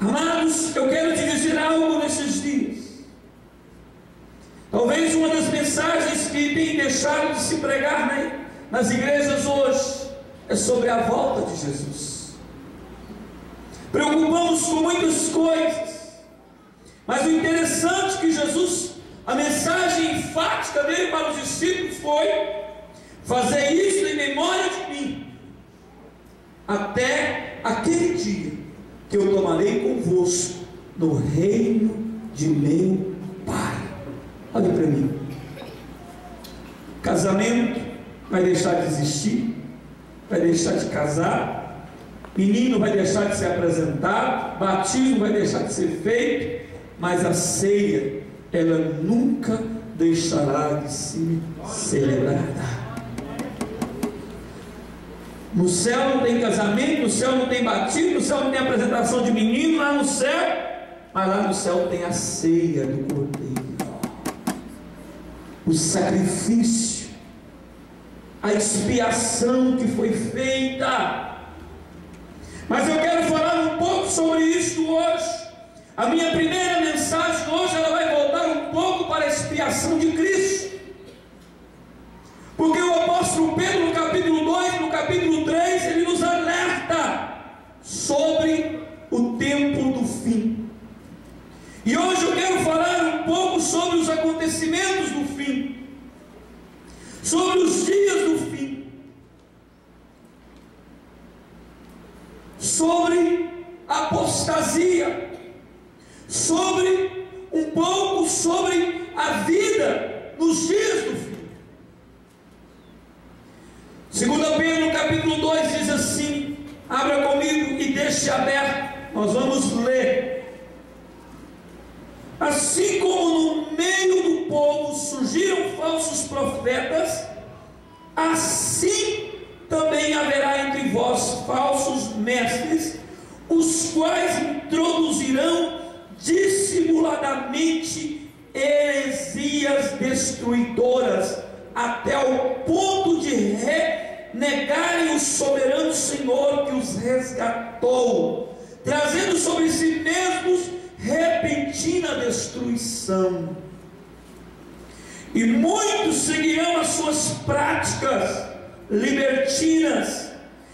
Amados, eu quero te dizer algo nesses dias. Talvez uma das mensagens que tem deixado de se pregar nas igrejas hoje é sobre a volta de Jesus. Preocupamos com muitas coisas, mas o interessante é que Jesus, a mensagem enfática dele para os discípulos foi: fazer isso em memória de mim, até aquele dia que eu tomarei convosco no reino de meu Pai. Olha para mim. Casamento vai deixar de existir, vai deixar de casar, menino vai deixar de ser apresentado, batismo vai deixar de ser feito, mas a ceia, ela nunca deixará de ser celebrada. No céu não tem casamento, no céu não tem batismo, no céu não tem apresentação de menino lá no céu, mas lá no céu tem a ceia do Cordeiro, o sacrifício, a expiação que foi feita. Mas eu quero falar um pouco sobre isso hoje. A minha primeira mensagem hoje, ela vai voltar um pouco para a expiação de Cristo, porque o apóstolo Pedro, no capítulo 2, no capítulo 3, ele nos alerta sobre o tempo do fim. E hoje eu quero falar um pouco sobre os acontecimentos do fim, sobre os dias do fim, sobre a apostasia, sobre um pouco sobre a vida nos dias do fim. 2 Pedro, no capítulo 2, diz assim, abra comigo e deixe aberto, nós vamos ler. Assim como no meio do povo surgiram falsos profetas, assim também haverá entre vós falsos mestres, os quais introduzirão dissimuladamente heresias destruidoras, até o ponto de negarem o soberano Senhor que os resgatou, trazendo sobre si mesmos repentina destruição. E muitos seguirão as suas práticas libertinas,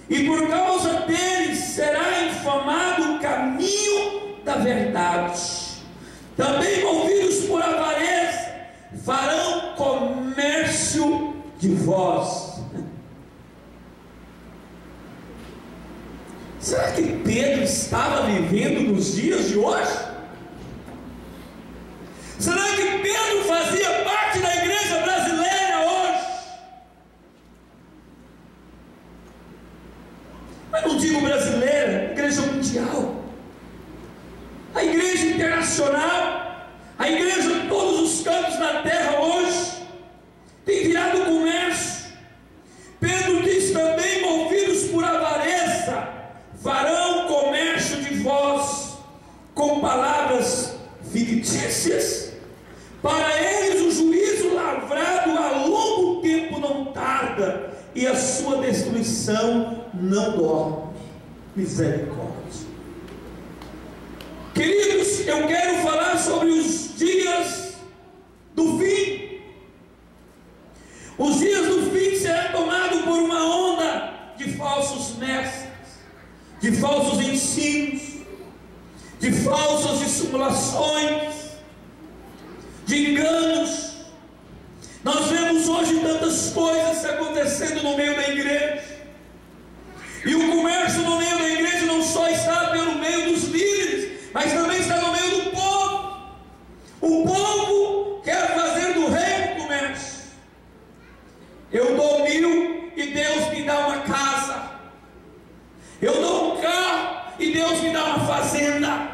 e por causa deles será infamado o caminho da verdade. Também movidos por avareza farão comércio de vós. Será que Pedro estava vivendo nos dias de hoje? Será que Pedro fazia parte da igreja brasileira hoje? Mas não digo brasileira, igreja mundial, a igreja internacional, a igreja em todos os cantos da terra hoje tem virado comércio. Pedro diz também: movidos por avareza farão comércio de vós com palavras fictícias. Para eles o juízo lavrado a longo tempo não tarda, e a sua destruição não dorme. Misericórdia. Queridos, eu quero falar sobre os dias do fim. Os dias do fim serão tomados por uma onda de falsos mestres, de falsos ensinos, de falsas dissimulações, de enganos. Nós vemos hoje tantas coisas acontecendo no meio da igreja, e o comércio no meio da igreja não só está pelo meio dos líderes, mas também está no meio do povo. O povo quer fazer do rei o comércio. Eu dou 1.000 e Deus me dá uma casa. Eu dou um carro e Deus me dá uma fazenda.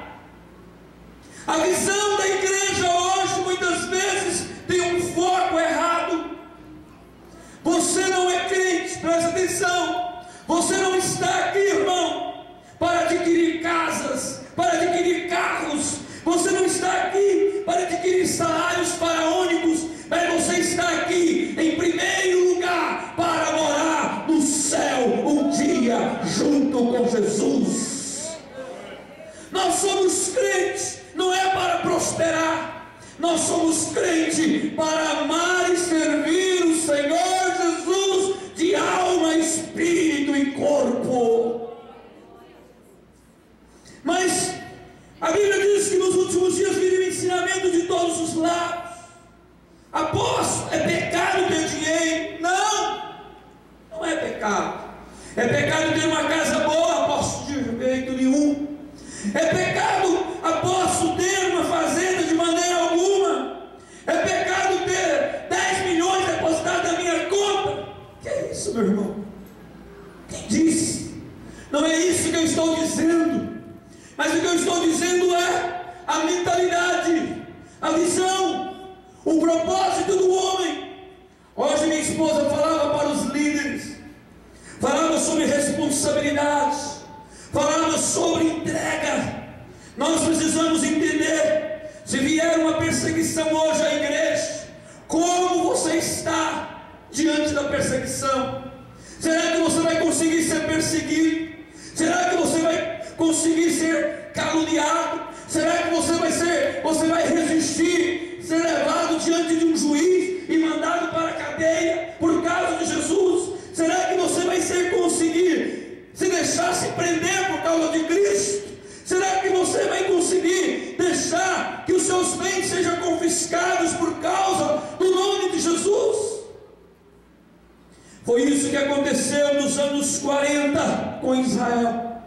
A visão da igreja hoje muitas vezes tem um foco errado. Você não é crente, presta atenção. Você não está aqui, irmão, para adquirir casas, para adquirir carros. Você não está aqui para adquirir salários faraônicos, mas você está aqui em primeiro lugar para morar no céu um dia junto com Jesus. Nós somos crentes, não é para prosperar, nós somos crentes para amar e servir o Senhor Jesus de alma, espírito e corpo. Mas a Bíblia diz que nos últimos dias viria o ensinamento de todos os lados. Apóstolo, é pecado ter dinheiro? Não, não é pecado. É pecado ter uma casa boa, apóstolo, de jeito nenhum. É pecado, apóstolo, ter uma fazenda de maneira alguma. É pecado ter 10 milhões depositados na minha conta. Que é isso, meu irmão? Quem disse? Não é isso que eu estou dizendo. Mas o que eu estou dizendo é a mentalidade, a visão, o propósito do homem. Hoje minha esposa falava para os líderes, falava sobre responsabilidades, falava sobre entrega. Nós precisamos entender, se vier uma perseguição hoje à igreja, como você está diante da perseguição? Será que você vai conseguir ser perseguido? Será que você vai conseguir ser caluniado? Será que você vai resistir, ser levado diante de um juiz e mandado para a cadeia por causa de Jesus? Será que você vai conseguir se deixar se prender por causa de Cristo? Será que você vai conseguir deixar que os seus bens sejam confiscados por causa do nome de Jesus? Foi isso que aconteceu nos anos 40 com Israel.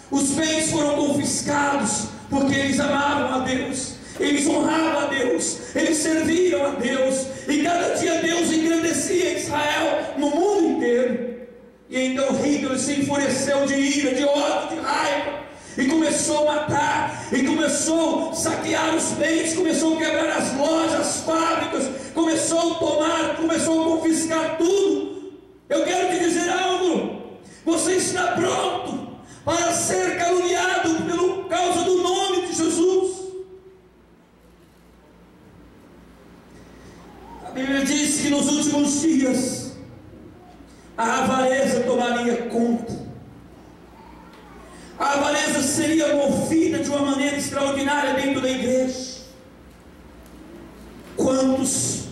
Os bens foram confiscados porque eles amavam a Deus, eles honravam a Deus, eles serviam a Deus, e cada dia Deus engrandecia Israel no mundo inteiro. E então Hitler se enfureceu de ira, de ódio, de raiva, e começou a matar, e começou a saquear os bens, começou a quebrar as lojas, as fábricas, começou a tomar, começou a confiscar tudo. Eu quero te dizer algo: você está pronto para ser caluniado por causa do nome de Jesus? A Bíblia diz que nos últimos dias a avareza tomaria conta. A avareza seria movida de uma maneira extraordinária dentro da igreja. Quantos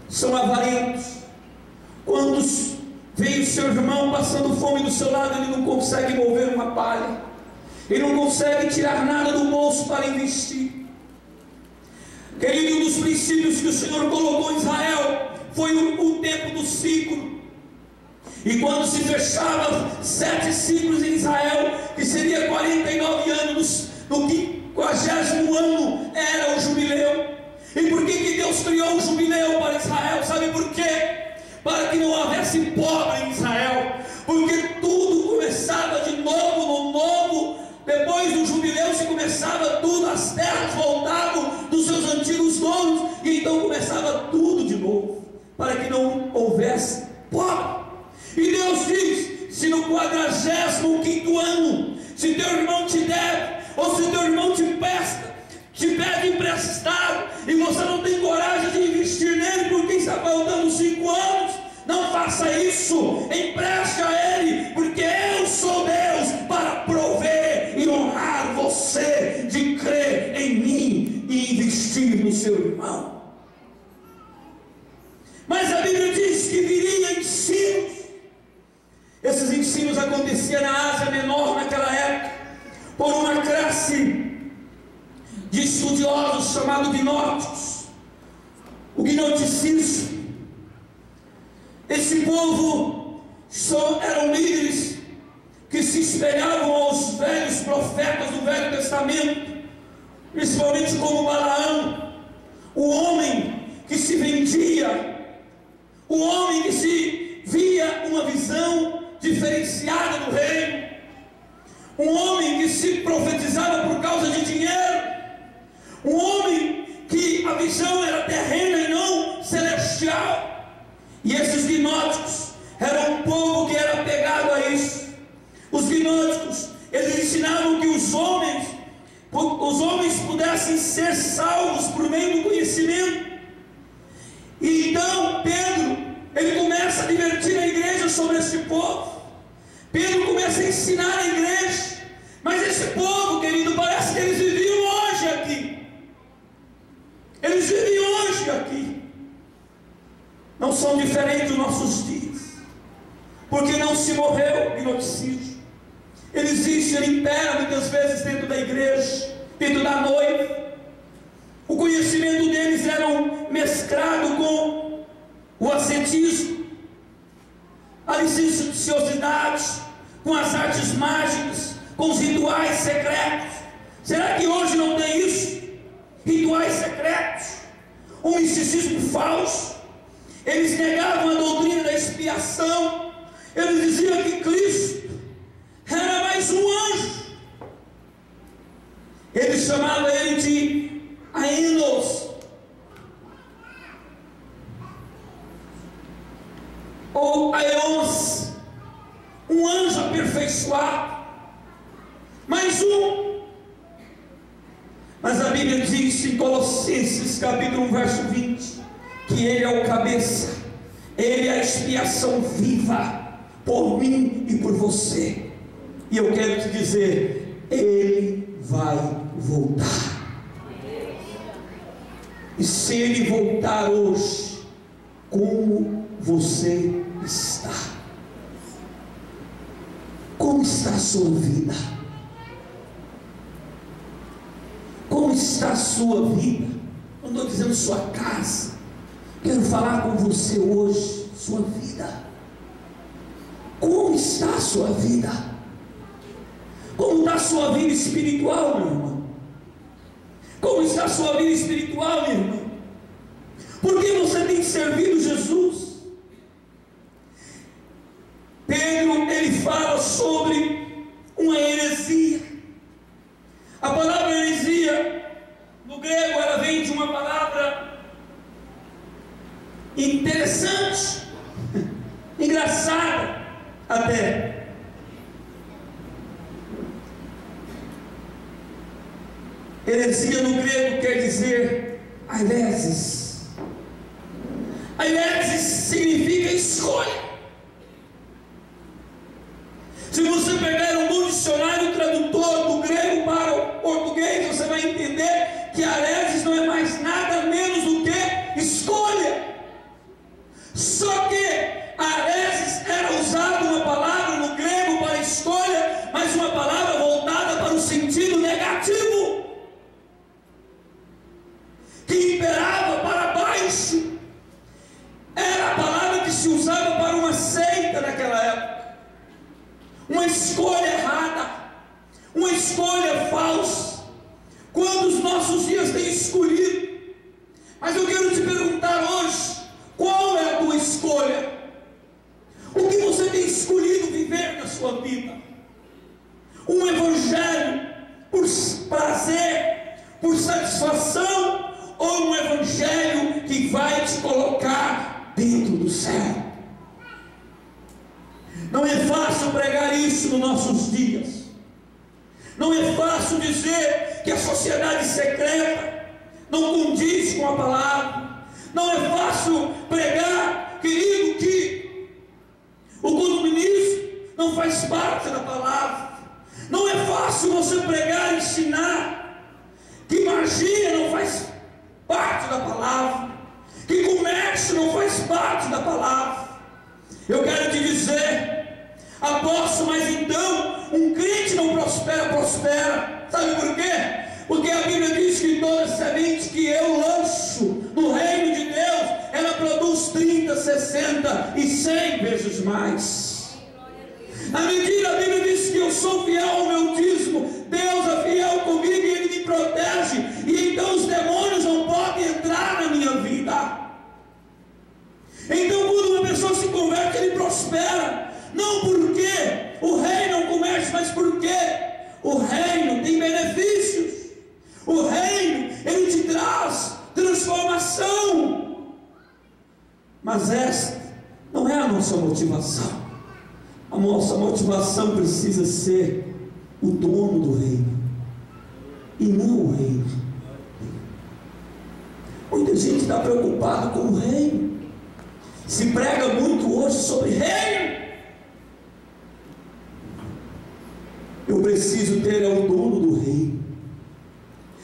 são avarentos? Quantos veem o seu irmão passando fome do seu lado, ele não consegue mover uma palha, ele não consegue tirar nada do bolso para investir? Querido, um dos princípios que o Senhor colocou em Israel foi o tempo do ciclo. E quando se fechava 7 ciclos em Israel, que seria 49 anos, no 50º ano era o jubileu. E por que Deus criou o jubileu para Israel? Sabe por quê? Para que não houvesse pobre em Israel, porque tudo começava de novo, no novo. Depois do jubileu se começava tudo, as terras voltavam dos seus antigos donos, e então começava tudo de novo, para que não houvesse pobre. E Deus diz: se no 45º ano, se teu irmão te deve, ou se teu irmão te pede emprestado, e você não tem coragem de investir nele porque está faltando 5 anos, não faça isso, empreste a ele, porque eu sou Deus para prover e honrar você, de crer em mim e investir no seu irmão. Mas a Bíblia diz que viria ensinos. Esses ensinos aconteciam na Ásia Menor naquela época, por uma classe de estudiosos chamados gnósticos, o gnosticismo. Esse povo eram líderes que se espelhavam aos velhos profetas do Velho Testamento, principalmente como Balaão, o homem que se vendia, o homem que se via uma visão diferenciada do reino, um homem que se profetizava por causa de dinheiro, um homem que a visão era terrena e não celestial. E esses gnósticos eram um povo que era apegado a isso. Os gnósticos, eles ensinavam que os homens pudessem ser salvos por meio do conhecimento. E então Pedro, ele começa a divertir a igreja sobre esse povo. Pedro começa a ensinar a igreja, mas esse povo, querido, parece que Ele existe, ele impera muitas vezes dentro da igreja, dentro da noiva. O conhecimento deles era mesclado com o ascetismo, a licenciosidade, com as artes mágicas, com os rituais secretos. Será que hoje não tem isso? Rituais secretos, um misticismo falso. Eles negavam a doutrina da expiação. Eles diziam que Cristo era mais um anjo. Eles chamavam ele de Aenos, ou Aeons, um anjo aperfeiçoado, mais um. Mas a Bíblia diz em Colossenses capítulo 1 verso 20, que Ele é o cabeça, Ele é a expiação viva por mim e por você. E eu quero te dizer, Ele vai voltar. E se Ele voltar hoje, como você está? Como está a sua vida? Como está a sua vida? Não estou dizendo sua casa. Quero falar com você hoje, sua vida. Como está a sua vida? Como está a sua vida espiritual, meu irmão? Como está a sua vida espiritual, meu irmão? Por que você tem servido Jesus? Pedro, ele fala sobre uma heresia. A palavra heresia, no grego, ela vem de uma palavra interessante, engraçada até. Heresia no grego quer dizer aireses. Aireses significa escolha. Se você pegar um bom dicionário tradutor do grego para o português, você vai entender que aireses não é mais nada menos do que escolha. Só que aireses era usada uma palavra no grego para escolha, mas uma palavra voltada para o sentido negativo, que imperava para baixo. Era a palavra que se usava para uma seita naquela época. Uma escolha errada, uma escolha falsa. Quantos nossos dias têm escolhido? Mas eu quero te perguntar hoje, qual é a tua escolha? O que você tem escolhido viver na sua vida? Um evangelho por prazer, por satisfação, ou um evangelho que vai te colocar dentro do céu? Não é fácil pregar isso nos nossos dias. Não é fácil dizer que a sociedade secreta não condiz com a palavra. Não é fácil pregar, querido, que o comunismo não faz parte da palavra. Não é fácil você pregar e ensinar que magia não faz parte da palavra, que comércio não faz parte da palavra. Eu quero te dizer, apóstolo, mas então um crente não prospera. Sabe por quê? Porque a Bíblia diz que toda semente que eu lanço no reino de Deus, ela produz 30, 60 e 100 vezes mais. À medida, a Bíblia diz que eu sou fiel ao meu dízimo, Deus é fiel comigo e Ele me protege, e então os demônios não podem entrar na minha vida. Então, quando uma pessoa se converte, ele prospera. Não porque o reino é um comércio, mas porque o reino tem benefícios. O reino, ele te traz transformação. Mas esta não é a nossa motivação. A nossa motivação precisa ser o dono do reino, e não o reino. Muita gente está preocupada com o reino. Se prega muito hoje sobre reino. Eu preciso ter o dono do reino.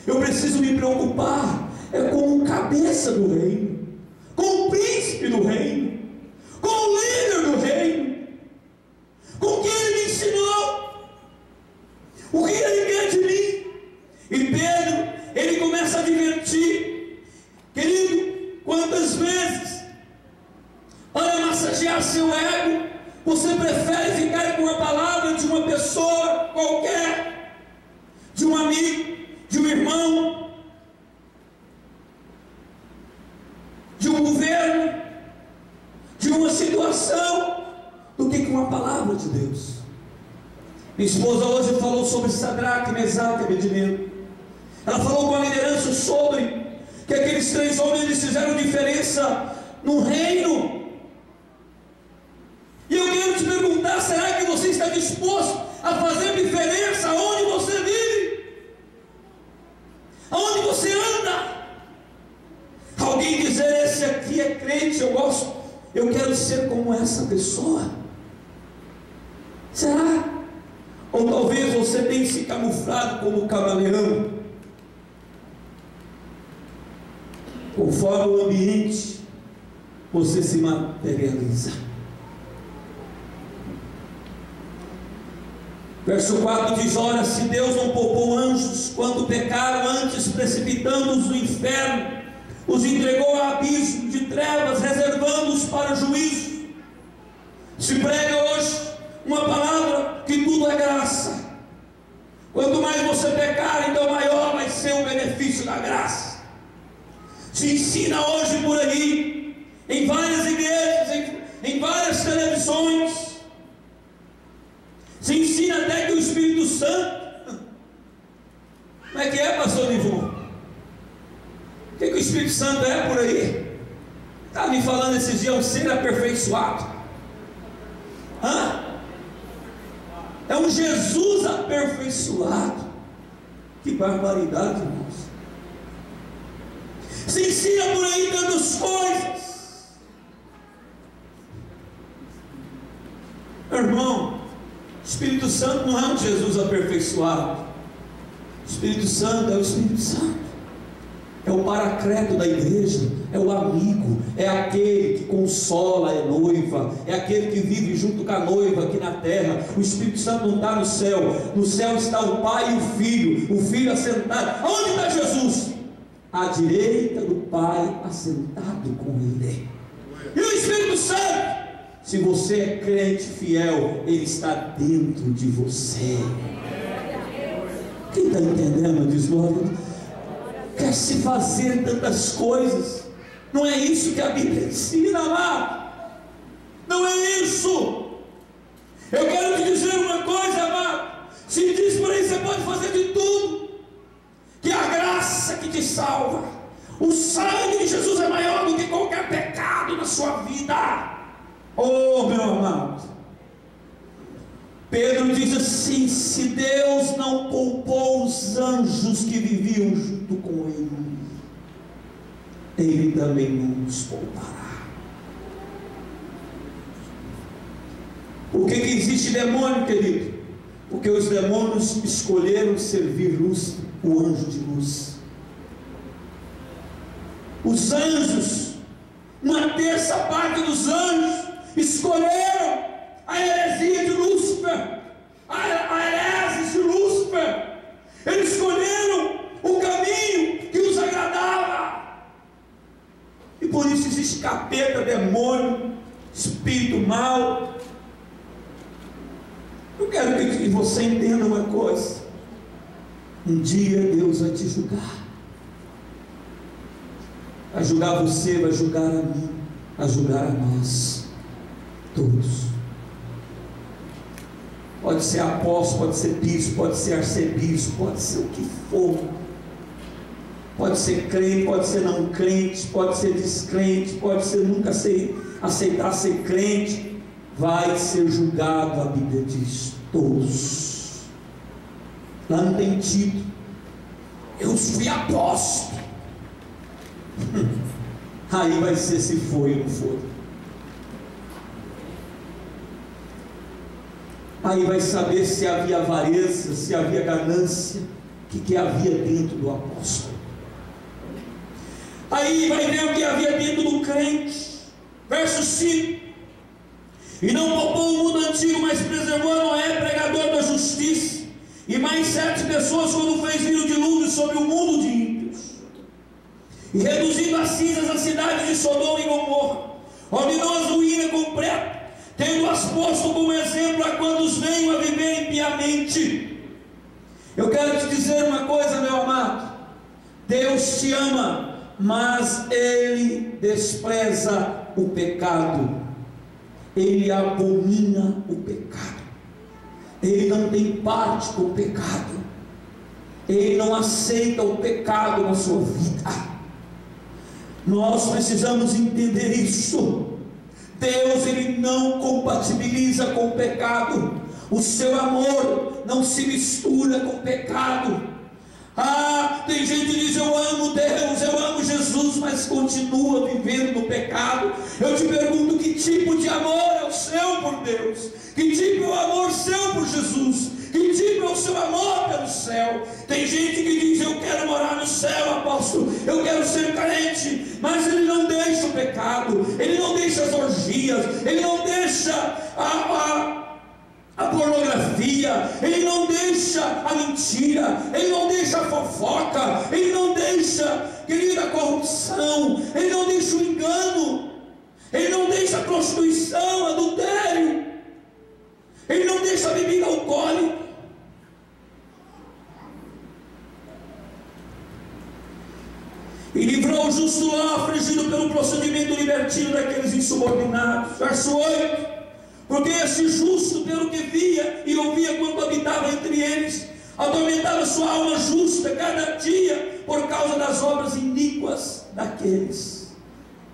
Eu preciso me preocupar com o cabeça do reino, com o príncipe do reino, com o líder do reino, com quem ele me ensinou. Minha esposa hoje falou sobre Sadraque, Mesaque e Abednego. Ela falou com a liderança sobre que aqueles 3 homens eles fizeram diferença no reino. E eu quero te perguntar: será que você está disposto a fazer diferença aonde você vive? Aonde você anda? Alguém dizer: esse aqui é crente, eu gosto, eu quero ser como essa pessoa. Será? Ou talvez você tenha se camuflado como camaleão, conforme o ambiente você se materializa. Verso 4 diz: ora, se Deus não poupou anjos quando pecaram, antes precipitando-os no inferno, os entregou a abismo de trevas, reservando-os para o juízo. Se prega hoje uma palavra que tudo é graça. Quanto mais você pecar, então maior vai ser o benefício da graça. Se ensina hoje por aí, em várias igrejas, em várias televisões, se ensina até que o Espírito Santo, como é que é, pastor Nivon? O que o Espírito Santo é por aí? Estava me falando esses dias, um ser aperfeiçoado. É um Jesus aperfeiçoado. Que barbaridade, irmãos. Se ensina por aí tantas coisas. Irmão, o Espírito Santo não é um Jesus aperfeiçoado. O Espírito Santo é o Espírito Santo. É o paracleto da igreja, é o amigo, é aquele que consola a noiva, é aquele que vive junto com a noiva aqui na terra. O Espírito Santo não está no céu está o Pai e o Filho assentado. Onde está Jesus? À direita do Pai, assentado com Ele. E o Espírito Santo, se você é crente fiel, Ele está dentro de você. Quem está entendendo? Diz glória. Quer se fazer tantas coisas, não é isso que a Bíblia ensina, amado. Não é isso. Eu quero te dizer uma coisa, amado. Se diz por aí, você pode fazer de tudo, que a graça que te salva, o sangue de Jesus é maior do que qualquer pecado na sua vida. Oh, meu amado, Pedro diz assim: se Deus não poupou os anjos que viviam junto com Ele, Ele também não nos poupará. Por que existe demônio, querido? Porque os demônios escolheram servir luz, o anjo de luz. Os anjos, uma terça parte dos anjos, escolheram a heresia de Lúcifer, a herese de Lúcifer. Eles escolheram o caminho que os agradava, e por isso existe capeta, demônio, espírito mau. Eu quero que você entenda uma coisa: um dia Deus vai te julgar. Vai julgar você, vai julgar a mim, vai julgar a nós todos. Pode ser apóstolo, pode ser bispo, pode ser arcebispo, pode ser o que for. Pode ser crente, pode ser não crente, pode ser descrente, pode ser nunca aceitar ser crente. Vai ser julgado, a Bíblia diz, todos. Lá não tem título. Eu fui apóstolo. Aí vai ser se foi ou não foi. Aí vai saber se havia avareza, se havia ganância, o que havia dentro do apóstolo. Aí vai ver o que havia dentro do crente. Verso 5: e não poupou o mundo antigo, mas preservou Noé, pregador da justiça, e mais 7 pessoas, quando fez vir o dilúvio sobre o mundo de ímpios, e reduzindo a cinzas a cidade de Sodoma e Gomorra, ordenou as ruínas completa, tendo-as posto como exemplo a quantos venham a viver impiamente. Eu quero te dizer uma coisa, meu amado: Deus te ama, mas Ele despreza o pecado, Ele abomina o pecado. ele não tem parte com o pecado, ele não aceita o pecado na sua vida. Nós precisamos entender isso. Deus, ele não compatibiliza com o pecado. O seu amor não se mistura com o pecado. Tem gente que diz: eu amo Deus, eu amo Jesus, mas continua vivendo no pecado. Eu te pergunto: que tipo de amor é o seu por Deus? Que tipo é o amor seu por Jesus? Que tipo é o seu amor pelo céu? Tem gente que diz: eu quero morar no céu, apóstolo, eu quero ser crente, mas ele não deixa o pecado, ele não deixa as orgias, ele não deixa a pornografia, ele não deixa a mentira, ele não deixa a fofoca, ele não deixa, querida, a corrupção, ele não deixa o engano, ele não deixa a prostituição, adultério, ele não deixa a bebida alcoólica. E livrou o justo Ló, afligido pelo procedimento libertino daqueles insubordinados. Verso 8: porque esse justo, pelo que via e ouvia quando habitava entre eles, atormentava sua alma justa cada dia por causa das obras iníquas daqueles.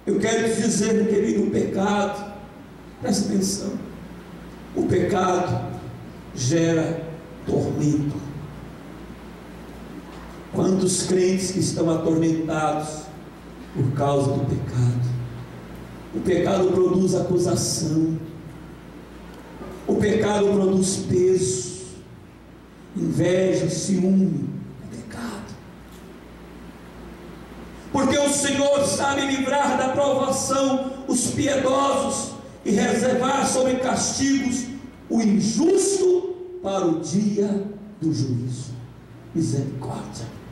Eu quero te dizer, querido, o pecado, presta atenção, o pecado gera tormento. Quantos crentes que estão atormentados por causa do pecado? O pecado produz acusação, o pecado produz peso, inveja, ciúme. É pecado. Porque o Senhor sabe livrar da provação os piedosos e reservar sobre castigos o injusto para o dia do juízo. Misericórdia.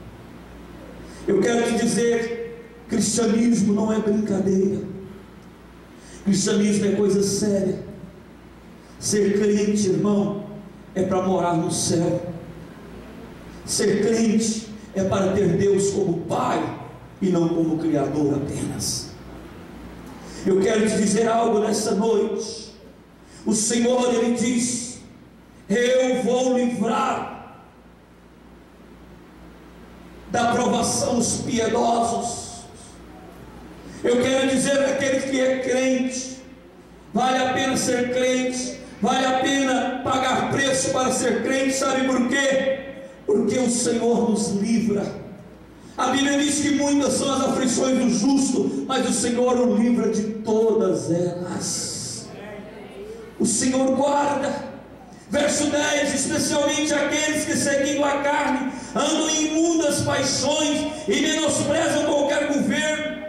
Eu quero te dizer, cristianismo não é brincadeira, cristianismo é coisa séria. Ser crente, irmão, é para morar no céu. Ser crente é para ter Deus como Pai e não como Criador apenas. Eu quero te dizer algo nessa noite. O Senhor, ele diz: eu vou livrar da provação os piedosos. Eu quero dizer àquele que é crente: vale a pena ser crente, vale a pena pagar preço para ser crente. Sabe por quê? Porque o Senhor nos livra. A Bíblia diz que muitas são as aflições do justo, mas o Senhor o livra de todas elas. O Senhor guarda. Verso 10: especialmente aqueles que, seguindo a carne, andam em imundas paixões e menosprezam qualquer governo,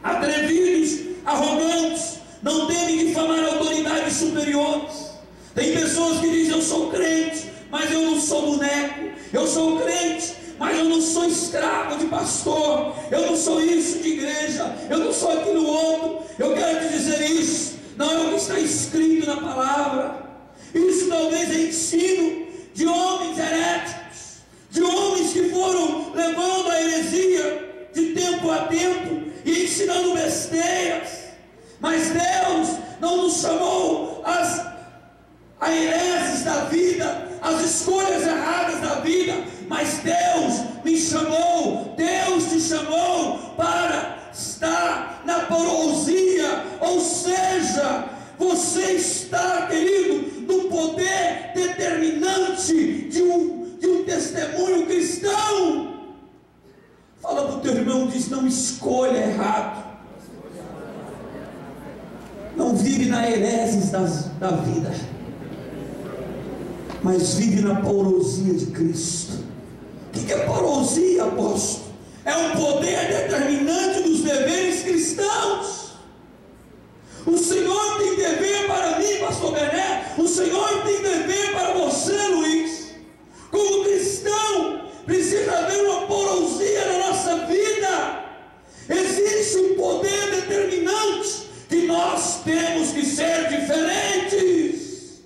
atrevidos, arrogantes, não temem difamar autoridades superiores. Tem pessoas que dizem: eu sou crente, mas eu não sou boneco. Eu sou crente, mas eu não sou escravo de pastor. Eu não sou isso de igreja. Eu não sou aquilo outro. Eu quero te dizer isso. Não é o que está escrito na palavra. Isso talvez é ensino de homens heréticos, de homens que foram levando a heresia de tempo a tempo e ensinando besteiras. Mas Deus não nos chamou a hereses da vida, as escolhas erradas da vida, mas Deus me chamou, Deus te chamou para estar na parousia, ou seja, você está, querido, no poder determinante de um testemunho cristão. Fala para o teu irmão, diz: não escolha errado, não vive na hereses da vida, mas vive na parousia de Cristo. O que é parousia, apóstolo? É um poder determinante dos deveres cristãos. O Senhor tem dever para mim, pastor Bené. O Senhor tem dever para você, Luiz. Como cristão, precisa haver uma parousia na nossa vida. Existe um poder determinante que nós temos que ser diferentes.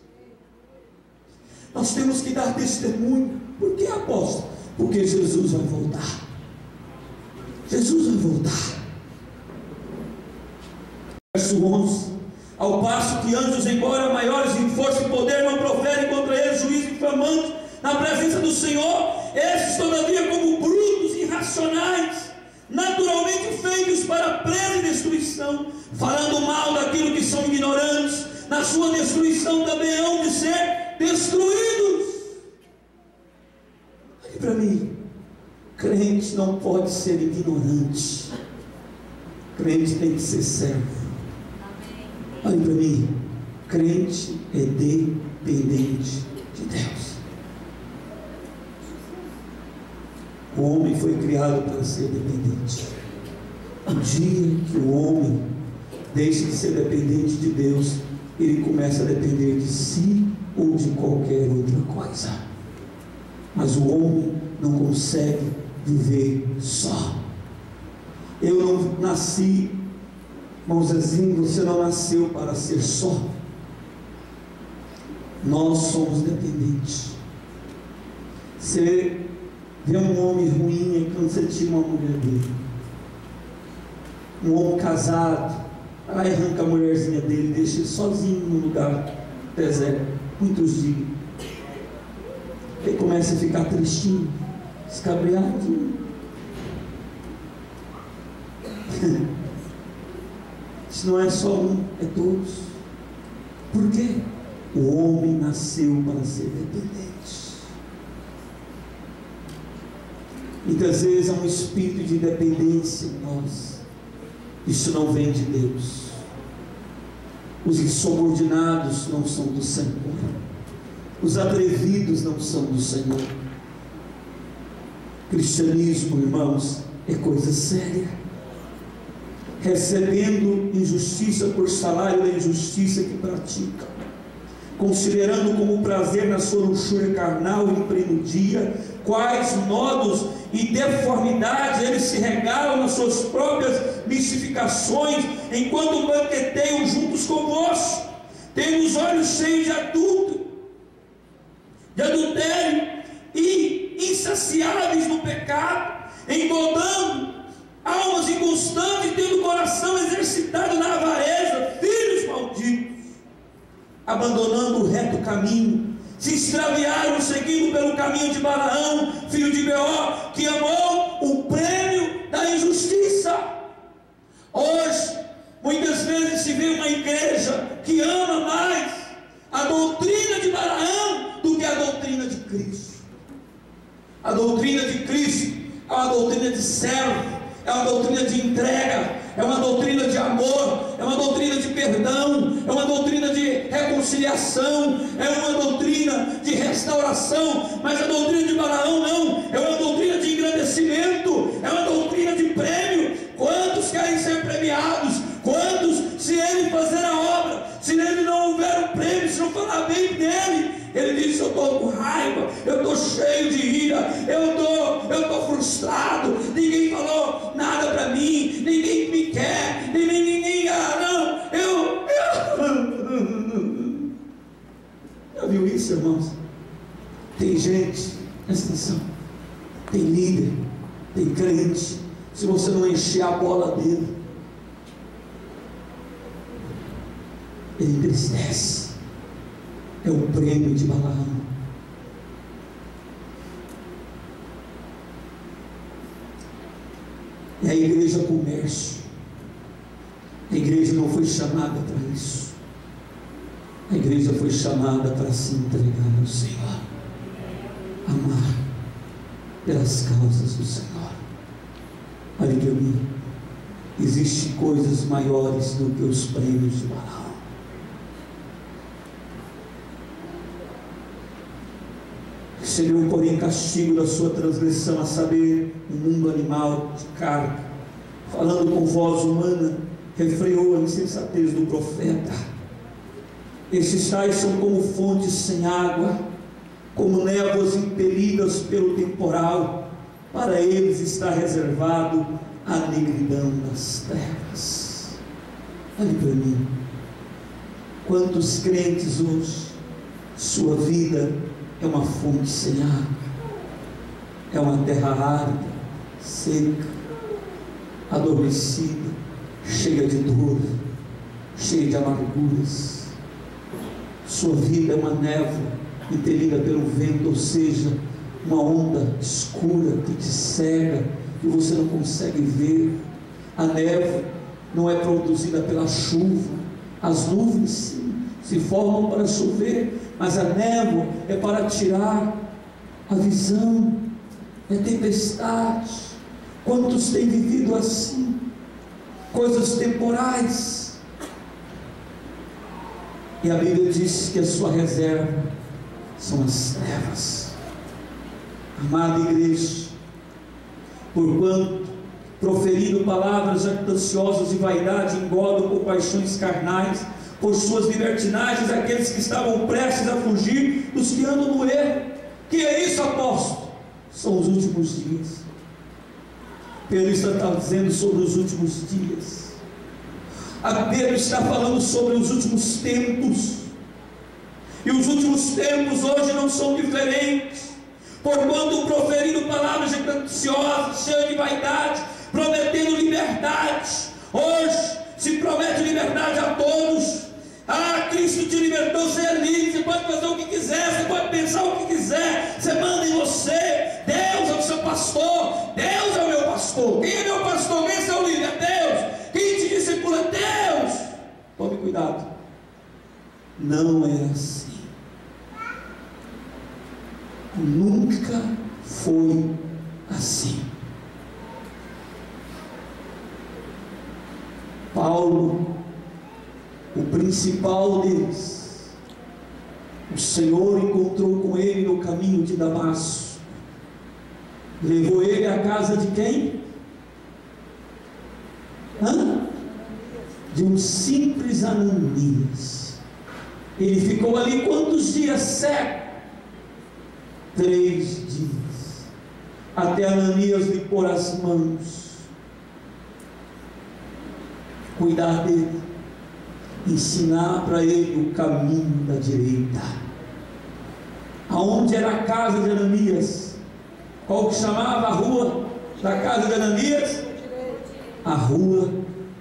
Nós temos que dar testemunho. Por que, apóstolo? Porque Jesus vai voltar. Jesus vai voltar. Verso 11: ao passo que anjos, embora maiores em força e poder, não proferem contra eles performantes na presença do Senhor. Esses, todavia, como brutos, irracionais, naturalmente feitos para presa e destruição, falando mal daquilo que são ignorantes, na sua destruição também hão de ser destruídos. Olhe para mim, crente não pode ser ignorante, crente tem que ser servo. Olhe para mim, crente é dependente de Deus. O homem foi criado para ser dependente. O dia que o homem deixa de ser dependente de Deus, ele começa a depender de si ou de qualquer outra coisa. Mas o homem não consegue viver só. Eu não nasci, irmão Zezinho, você não nasceu para ser só. Nós somos dependentes. Você vê um homem ruim quando você tinha uma mulher dele. Um homem casado, aí arranca a mulherzinha dele, deixa ele sozinho no lugar deserto, muitos dias. Ele começa a ficar tristinho, escabriado. Isso não é só um, é todos. Por quê? O homem nasceu para ser dependente. Muitas vezes há um espírito de dependência em nós. Isso não vem de Deus. Os insubordinados não são do Senhor. Os atrevidos não são do Senhor. Cristianismo, irmãos, é coisa séria. Recebendo injustiça por salário da injustiça que pratica, considerando como prazer na sua luxúria carnal e em pleno dia, quais modos e deformidades eles se regalam nas suas próprias mistificações, enquanto banqueteiam juntos convosco, tendo os olhos cheios de adultério e insaciáveis no pecado, engordando almas inconstantes, tendo o coração exercitado na avareza, filhos malditos, abandonando o reto caminho, se extraviaram seguindo pelo caminho de Balaão, filho de Beor, que amou o prêmio da injustiça. Hoje, muitas vezes se vê uma igreja que ama mais a doutrina de Balaão do que a doutrina de Cristo. A doutrina de Cristo é uma doutrina de servo, é uma doutrina de entrega, é uma doutrina de amor, é uma doutrina de perdão, é uma doutrina de reconciliação, é uma doutrina de restauração. Mas a doutrina de Balaão não, é uma doutrina de engrandecimento, é uma doutrina de prêmio. Quantos querem ser premiados? Quantos, se ele fazer a obra, se nele não houver um prêmio, se não falar bem dele, ele diz: eu estou com raiva, eu estou cheio de ira, eu estou frustrado, ninguém falou nada para mim, ninguém me quer, ninguém, não, já viu isso, irmãos? Tem gente, presta atenção, tem líder, tem crente, se você não encher a bola dele, ele entristece. É o prêmio de Balaão. É a igreja comércio. A igreja não foi chamada para isso. A igreja foi chamada para se entregar ao Senhor, amar pelas causas do Senhor. Olha para mim, existem coisas maiores do que os prêmios de Balaão. Recebeu, porém, castigo da sua transgressão, a saber, o mundo animal de carne, falando com voz humana, refreou a insensatez do profeta. Estes tais são como fontes sem água, como névoas impelidas pelo temporal. Para eles está reservado a negridão das trevas. Olhe para mim, quantos crentes hoje, sua vida é uma fonte sem água, é uma terra árida, seca, adormecida, cheia de dor, cheia de amarguras. Sua vida é uma névoa impelida pelo vento, ou seja, uma onda escura que te cega, que você não consegue ver. A névoa não é produzida pela chuva, as nuvens sim, se formam para chover, mas a névoa é para tirar a visão, é tempestade. Quantos têm vivido assim? Coisas temporais. E a Bíblia diz que a sua reserva são as trevas. Amada igreja, porquanto proferindo palavras jactanciosas de vaidade, engodam por paixões carnais, por suas libertinagens, aqueles que estavam prestes a fugir dos que andam no erro. Que é isso, apóstolo? São os últimos dias. Pedro está dizendo sobre os últimos dias. Pedro está falando sobre os últimos tempos. E os últimos tempos hoje não são diferentes. Porquanto proferindo palavras jactanciosas, cheias de vaidade, prometendo liberdade. Hoje se promete liberdade a todos. Cristo te libertou, você é livre, você pode fazer o que quiser, você pode pensar o que quiser, você manda em você. Deus é o seu pastor, Deus é o meu pastor. Quem é meu pastor? Quem é seu líder? É Deus. Quem te discipula? É Deus. Tome cuidado, não é assim. Nunca foi assim. Paulo, o principal deles, o Senhor encontrou com ele no caminho de Damasco, levou ele à casa de quem? De um simples Ananias. Ele ficou ali quantos dias cego? 3 dias, até Ananias lhe pôr as mãos, cuidar dele, ensinar para ele o caminho da direita. Aonde era a casa de Ananias? Qual que chamava a rua da casa de Ananias? A rua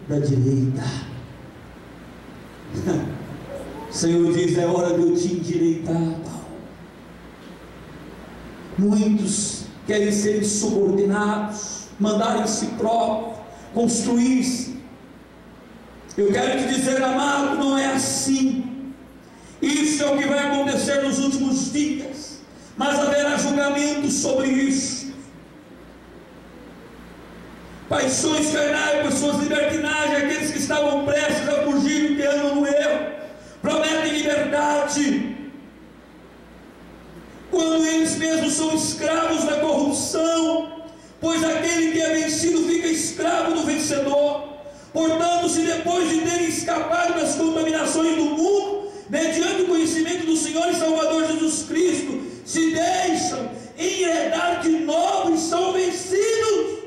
da direita. O Senhor diz: é hora de eu te endireitar, Paulo. Muitos querem ser subordinados, mandar em si próprio, construir-se. Eu quero te dizer, amado, não é assim. Isso é o que vai acontecer nos últimos dias, mas haverá julgamento sobre isso. Paixões carnais por suas libertinagens, aqueles que estavam prestes a fugir do que andam no erro, prometem liberdade, quando eles mesmos são escravos da corrupção, pois aquele que é vencido fica escravo do vencedor. Portanto, se depois de terem escapado das contaminações do mundo, mediante o conhecimento do Senhor e Salvador Jesus Cristo, se deixam enredar de novo e são vencidos.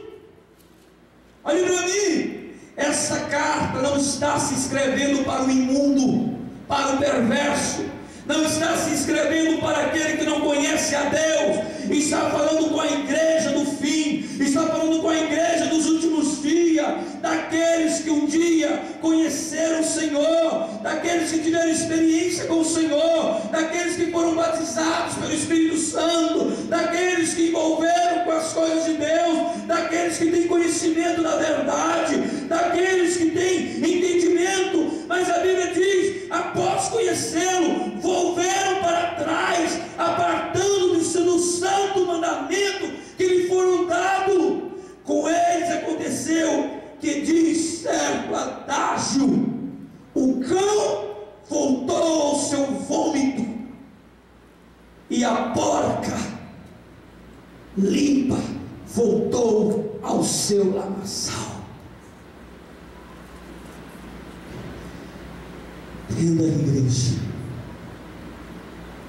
Olhe para mim, essa carta não está se escrevendo para o imundo, para o perverso, não está se escrevendo para aquele que não conhece a Deus, está falando com a igreja do fim, está falando com a igreja dos últimos dias, daqueles que um dia conheceram o Senhor, daqueles que tiveram experiência com o Senhor, daqueles que foram batizados pelo Espírito Santo, daqueles que envolveram com as coisas de Deus, daqueles que têm conhecimento da verdade, daqueles que têm entendimento. Mas a Bíblia diz: após conhecê-lo, volveram para trás, apartando-se do santo mandamento que lhe foram dados. Com eles aconteceu que, diz certo adágio, o cão voltou ao seu vômito e a porca limpa voltou ao seu lamaçal. Entenda, igreja,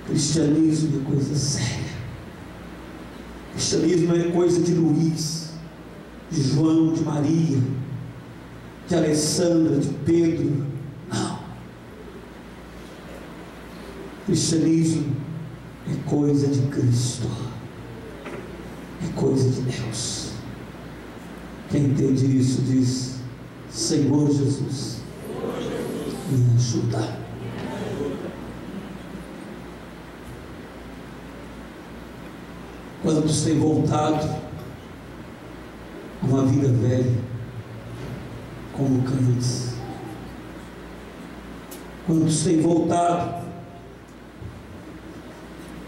cristianismo é coisa séria. Cristianismo é coisa de Luís, de João, de Maria, de Alessandra, de Pedro. Não. Cristianismo é coisa de Cristo, é coisa de Deus. Quem entende isso diz: Senhor Jesus, me ajuda. Quantos têm voltado a uma vida velha, como antes? Quantos têm voltado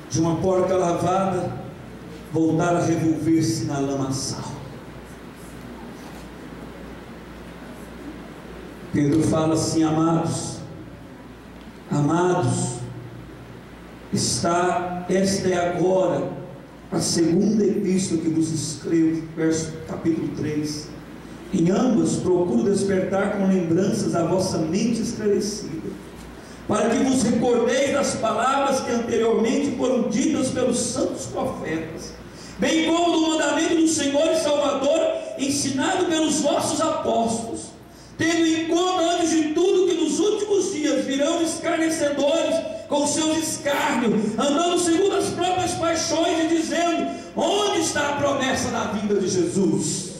de uma porca lavada, voltar a revolver-se na lamaçal? Pedro fala assim: amados, esta é agora a segunda epístola que vos escrevo, capítulo 3. Em ambas procuro despertar com lembranças a vossa mente esclarecida, para que vos recordeis das palavras que anteriormente foram ditas pelos santos profetas, bem como do mandamento do Senhor e Salvador, ensinado pelos vossos apóstolos, tendo em conta antes de tudo que nos últimos dias virão escarnecedores com seus escárnios, andando segundo as próprias paixões e dizendo: onde está a promessa da vinda de Jesus?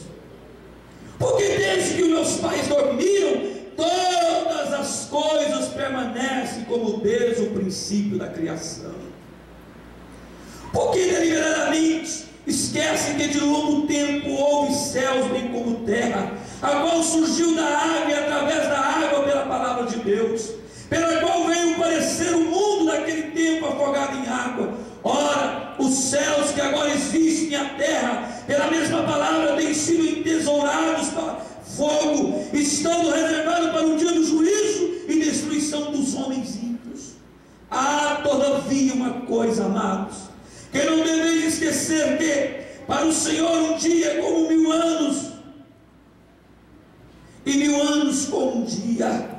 Porque desde que os meus pais dormiram, todas as coisas permanecem como desde o princípio da criação. Porque deliberadamente esquecem que de longo tempo houve céus bem como terra, a qual surgiu da água e através da água pela palavra de Deus, pela qual veio parecer o mundo daquele tempo afogado em água. Ora, os céus que agora existem e a terra, pela mesma palavra, têm sido entesourados para fogo, estando reservados para o dia do juízo e destruição dos homens ímpios. Há todavia uma coisa, amados, que não deveis esquecer, que para o Senhor um dia é como 1000 anos, e 1000 anos como um dia.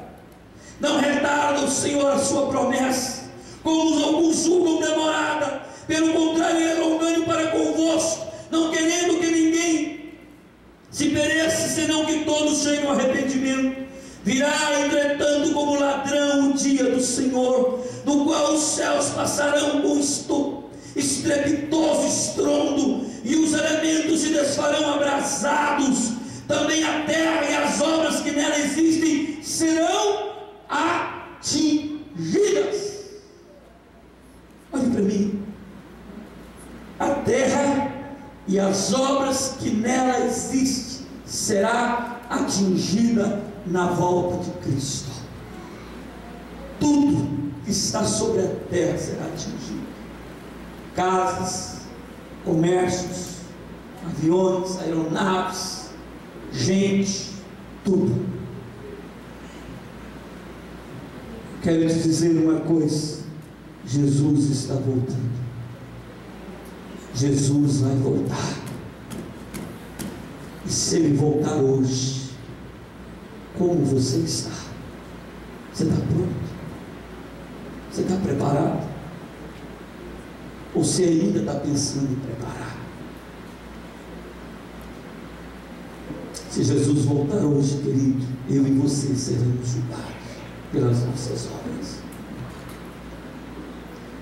Não retarda o Senhor a sua promessa, como alguns julgam demorada, pelo contrário é longânimo para convosco, não querendo que ninguém se pereça, senão que todos cheguem ao arrependimento. Virá, entretanto, como ladrão o dia do Senhor, no qual os céus passarão com estrepitoso estrondo, e os elementos se desfarão abrasados. Também a terra e as obras que nela existem serão atingidas. Olhe para mim. A terra e as obras que nela existem será atingida na volta de Cristo. Tudo que está sobre a terra será atingido: casas, comércios, aviões, aeronaves, gente, tudo. Quero te dizer uma coisa: Jesus está voltando. Jesus vai voltar. E se Ele voltar hoje, como você está? Você está pronto? Você está preparado? Ou você ainda está pensando em preparar? Se Jesus voltar hoje, querido, eu e você seremos julgados pelas nossas obras.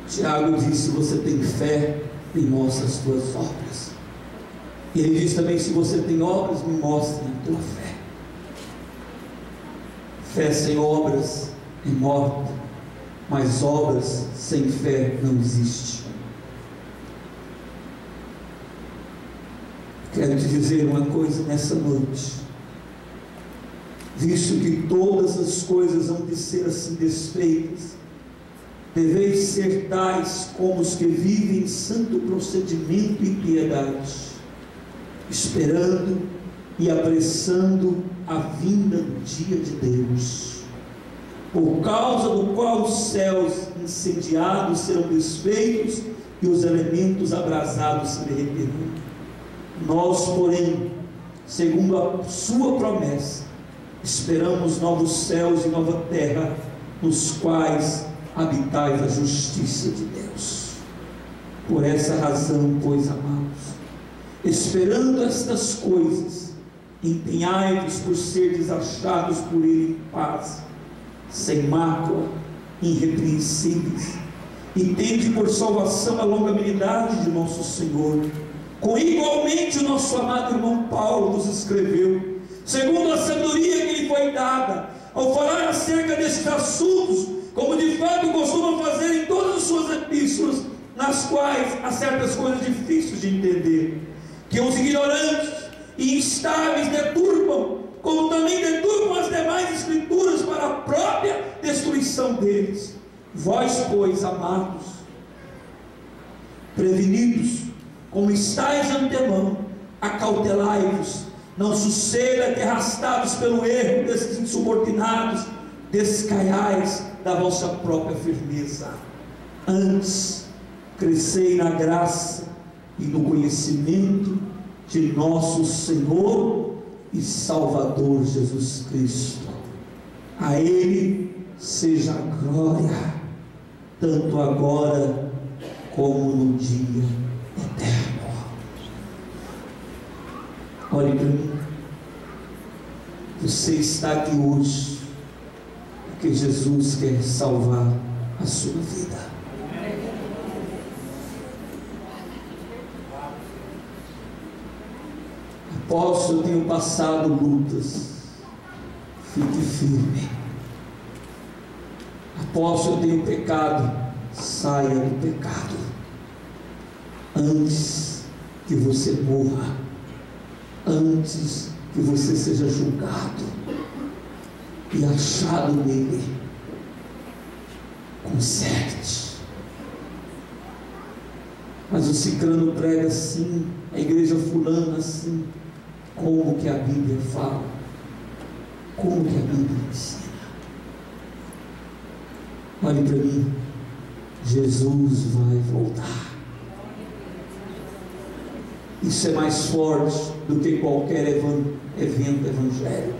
Tiago diz: se você tem fé, me mostra as tuas obras. E ele diz também: se você tem obras, me mostre a tua fé. Fé sem obras é morta, mas obras sem fé não existe. Quero te dizer uma coisa nessa noite: visto que todas as coisas vão de ser assim desfeitas, deveis ser tais como os que vivem em santo procedimento e piedade, esperando e apressando a vinda do dia de Deus, por causa do qual os céus incendiados serão desfeitos e os elementos abrasados se derreterão. Nós, porém, segundo a sua promessa, esperamos novos céus e nova terra, nos quais habitais a justiça de Deus. Por essa razão, pois, amados, esperando estas coisas, empenhai-vos por serdes achados por Ele em paz, sem mácula, irrepreensíveis, e tende por salvação a longanimidade de nosso Senhor, como igualmente o nosso amado irmão Paulo nos escreveu, segundo a sabedoria que lhe foi dada, ao falar acerca destes assuntos, como de fato costuma fazer em todas as suas epístolas, nas quais há certas coisas difíceis de entender, que os ignorantes e instáveis deturpam, como também deturpam as demais escrituras para a própria destruição deles. Vós, pois, amados, prevenidos, como estáis de antemão, acautelai-vos, não suceda que, arrastados pelo erro desses insubordinados, descaiais da vossa própria firmeza. Antes, crescei na graça e no conhecimento de nosso Senhor e Salvador Jesus Cristo. A Ele seja a glória, tanto agora como no dia eterno. Olhe para mim. Você está aqui hoje porque Jesus quer salvar a sua vida. Apóstolo, eu tenho passado lutas. Fique firme. Apóstolo, eu tenho pecado. Saia do pecado antes que você morra, antes que você seja julgado e achado nele. Conserte. Mas o ciclano prega assim, a igreja fulana assim. Como que a Bíblia fala? Como que a Bíblia ensina? Olhe para mim. Jesus vai voltar. Isso é mais forte do que qualquer evento evangélico.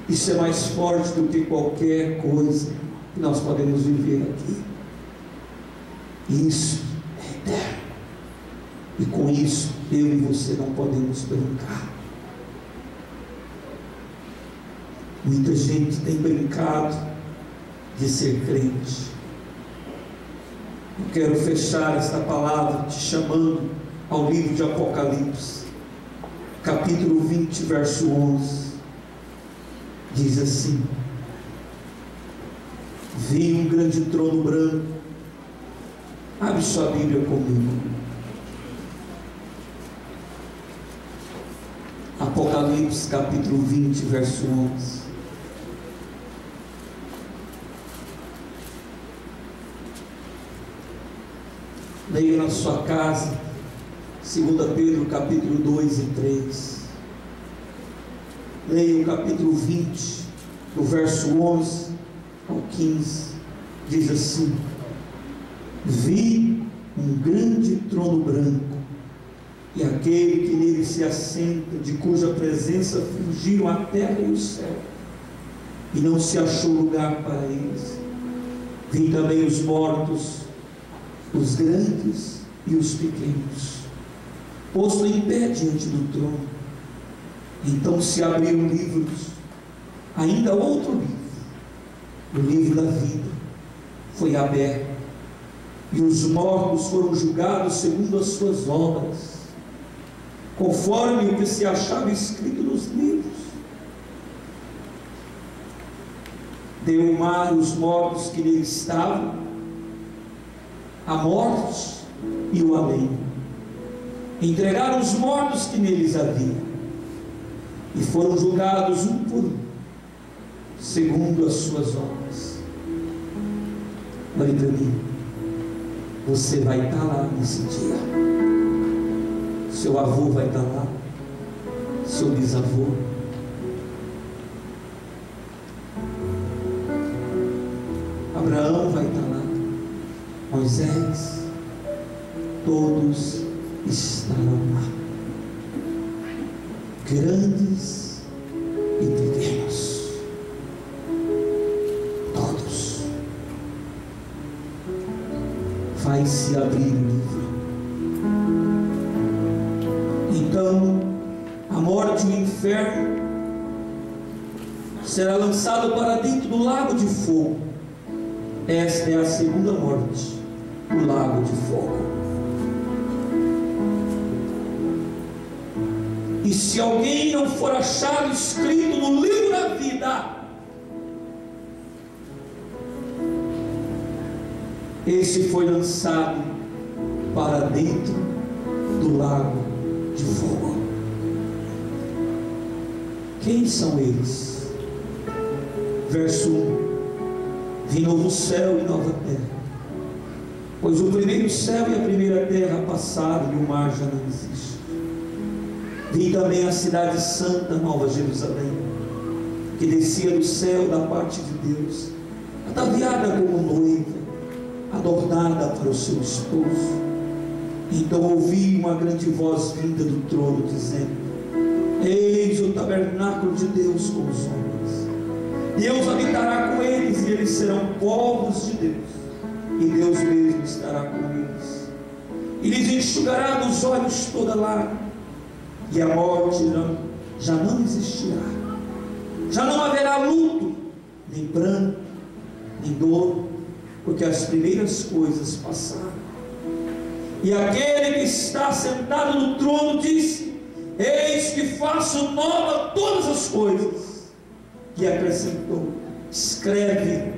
Isso é mais forte do que qualquer coisa que nós podemos viver aqui. Isso é eterno. E com isso, eu e você não podemos brincar. Muita gente tem brincado de ser crente. Eu quero fechar esta palavra te chamando ao livro de Apocalipse, capítulo 20, verso 11. Diz assim: vi um grande trono branco. Abre sua Bíblia comigo. Apocalipse capítulo 20, verso 11. Leia na sua casa 2 Pedro capítulo 2 e 3. Leia o capítulo 20, do verso 11 ao 15. Diz assim: vi um grande trono branco, e aquele que nele se assenta, de cuja presença fugiram a terra e o céu, e não se achou lugar para eles. Vi também os mortos, os grandes e os pequenos, posto em pé diante do trono. Então se abriram livros, ainda outro livro, o livro da vida, foi aberto, e os mortos foram julgados segundo as suas obras, conforme o que se achava escrito nos livros. Deu o mar os mortos que nele estavam, a morte e o além. Entregaram os mortos que neles havia, e foram julgados um por um, segundo as suas obras. Olhe para mim. Você vai estar lá nesse dia. Seu avô vai estar lá, seu bisavô. Abraão vai estar lá, Moisés, todos estarão lá, grandes e pequenos, todos. Vai se abrir o livro. Então a morte e o inferno será lançado para dentro do lago de fogo. Esta é a segunda morte, o lago de fogo. E se alguém não for achado escrito no livro da vida, Este foi lançado para dentro do lago de fogo. Quem são eles? Verso 1: vi novo céu e nova terra, pois o primeiro céu e a primeira terra passaram e o mar já não existe. Vi também a cidade santa, Nova Jerusalém, que descia do céu da parte de Deus, ataviada como noiva, adornada para o seu esposo. Então ouvi uma grande voz vinda do trono, dizendo: eis o tabernáculo de Deus com os homens. Deus habitará com eles, e eles serão povos de Deus, e Deus mesmo estará com eles, e lhes enxugará dos olhos toda lágrima, e a morte já não existirá. Já não haverá luto, nem pranto, nem dor, porque as primeiras coisas passaram. E aquele que está sentado no trono disse: eis que faço nova todas as coisas. E acrescentou: escreve,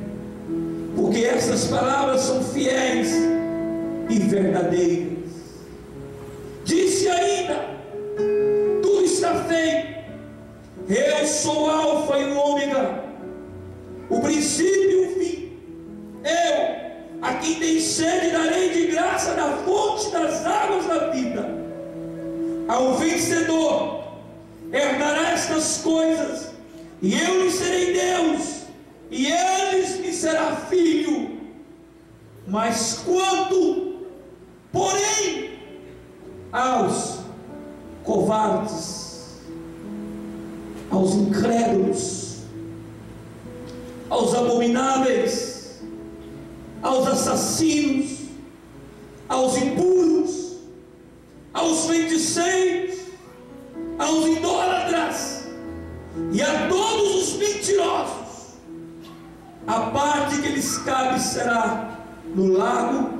porque essas palavras são fiéis e verdadeiras. Disse ainda: tudo está feito. Eu sou o Alfa e o Ômega, o princípio e o fim. Eu, a quem tem sede, darei de graça da fonte das águas da vida. Ao vencedor herdará estas coisas, e eu lhe serei Deus, e ele me será filho. Mas quanto, porém, aos covardes, aos incrédulos, aos abomináveis, aos assassinos, aos impuros, aos feiticeiros, aos idólatras e a todos os mentirosos, a parte que lhes cabe será no lago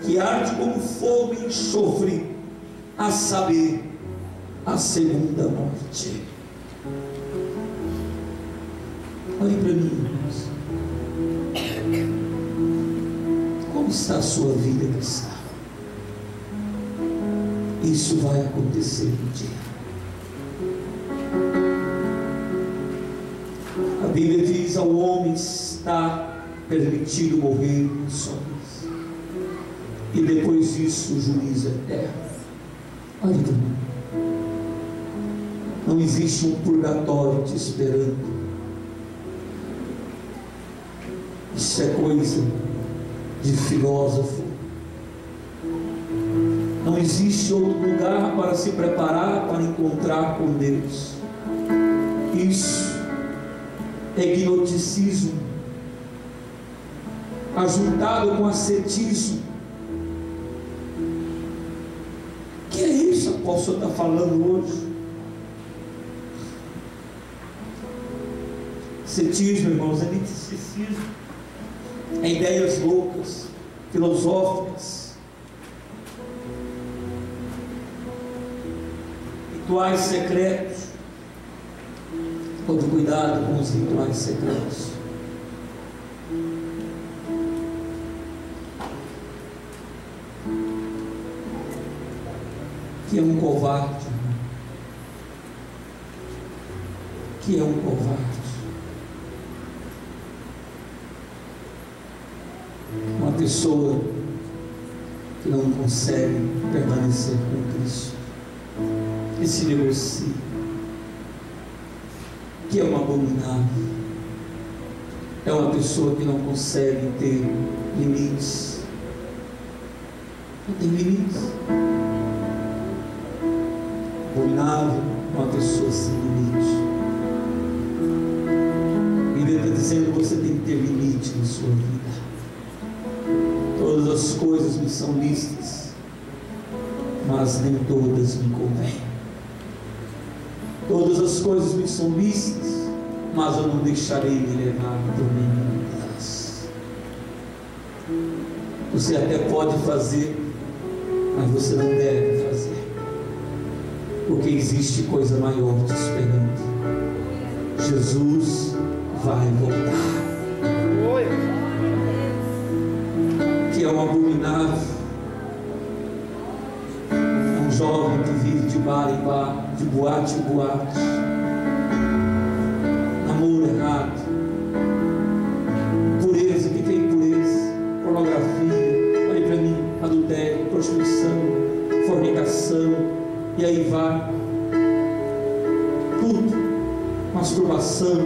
que arde como fogo e enxofre, a saber, a segunda morte. Olhe para mim, irmãos. Como está a sua vida cristã? Isso vai acontecer um dia. A Bíblia diz: ao homem está permitido morrer uma só vez, e depois disso o juízo eterno. Olha para mim. Não existe um purgatório te esperando. Isso é coisa de filósofo. Não existe outro lugar para se preparar para encontrar com Deus. Isso é gnosticismo ajuntado com ascetismo. Que é isso, apóstolo, está falando hoje? Ascetismo, irmãos, é misticismo, é ideias loucas, filosóficas, rituais secretos. Todo cuidado com os rituais secretos. Que é um covarde? Que é um covarde? Uma pessoa que não consegue permanecer com Cristo, que se negocia, que é um abominável, é uma pessoa que não consegue ter limites. Não tem limites. Abominável, uma pessoa sem limite. A Bíblia está dizendo que você tem que ter limite na sua vida. Todas as coisas me são lícitas, mas nem todas me convêm. Todas as coisas me são lícitas, mas eu não deixarei me levar por nenhuma delas. Você até pode fazer, mas você não deve fazer, porque existe coisa maior te esperando. Jesus vai voltar. que é um abominável, é um jovem que vive de bar em bar, de boate em boate, namoro errado, impureza, o que é impureza? Pornografia, olhe para mim, adultério, prostituição, fornicação, e aí vai, tudo, masturbação,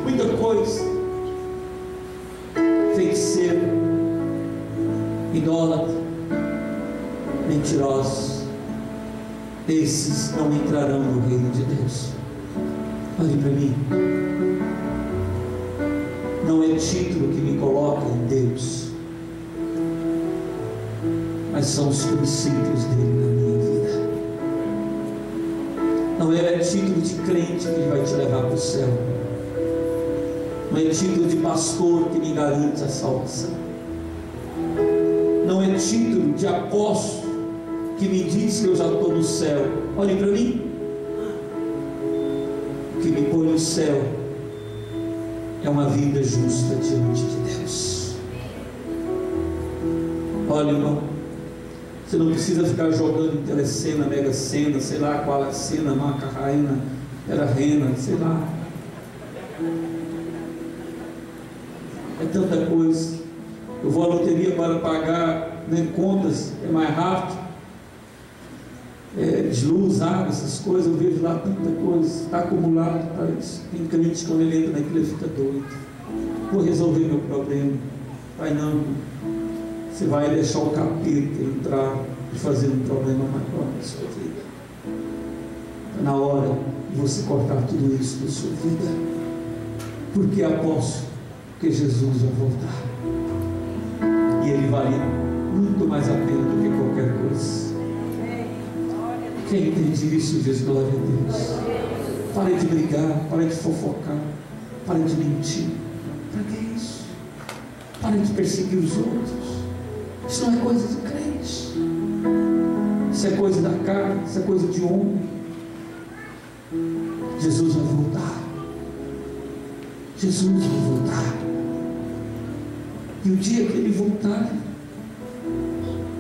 muita coisa, feiticeiro, idólatra, mentirosos, esses não entrarão no reino de Deus. Olhe para mim, não é título que me coloca em Deus, mas são os princípios dele na minha vida. Não é título de crente que vai te levar para o céu, não é título de pastor que me garante a salvação, não é título de apóstolo que me diz que eu já estou no céu. Olhe para mim, o que me põe no céu é uma vida justa diante de Deus. Olha, irmão, você não precisa ficar jogando em telecena, mega cena, sei lá qual é a cena, marca raina, era rena, sei lá. É tanta coisa. Eu vou à loteria para pagar, né, contas, é mais rápido. De luz, água, essas coisas, eu vejo lá tanta coisa, está acumulado para isso. Tem crente, quando ele entra naquilo, ele fica doido. Vou resolver meu problema. Vai não, você vai deixar o capeta entrar e fazer um problema maior na sua vida. Está na hora de você cortar tudo isso da sua vida. Porque aposto que Jesus vai voltar, e ele vale muito mais a pena do que qualquer coisa. Quem entende isso diz glória a Deus. Pare de brigar, pare de fofocar, pare de mentir. Para que isso? Pare de perseguir os outros. Isso não é coisa de crente, isso é coisa da carne, isso é coisa de homem. Jesus vai voltar. Jesus vai voltar. E o dia que ele voltar,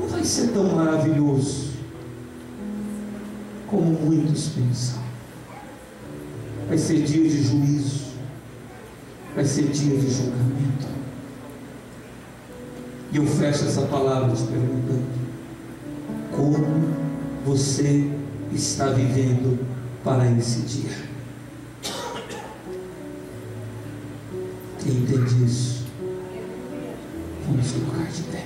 não vai ser tão maravilhoso como muitos pensam. Vai ser dia de juízo, vai ser dia de julgamento. E eu fecho essa palavra te perguntando: como você está vivendo para esse dia? Quem entende isso? Vamos colocar de pé.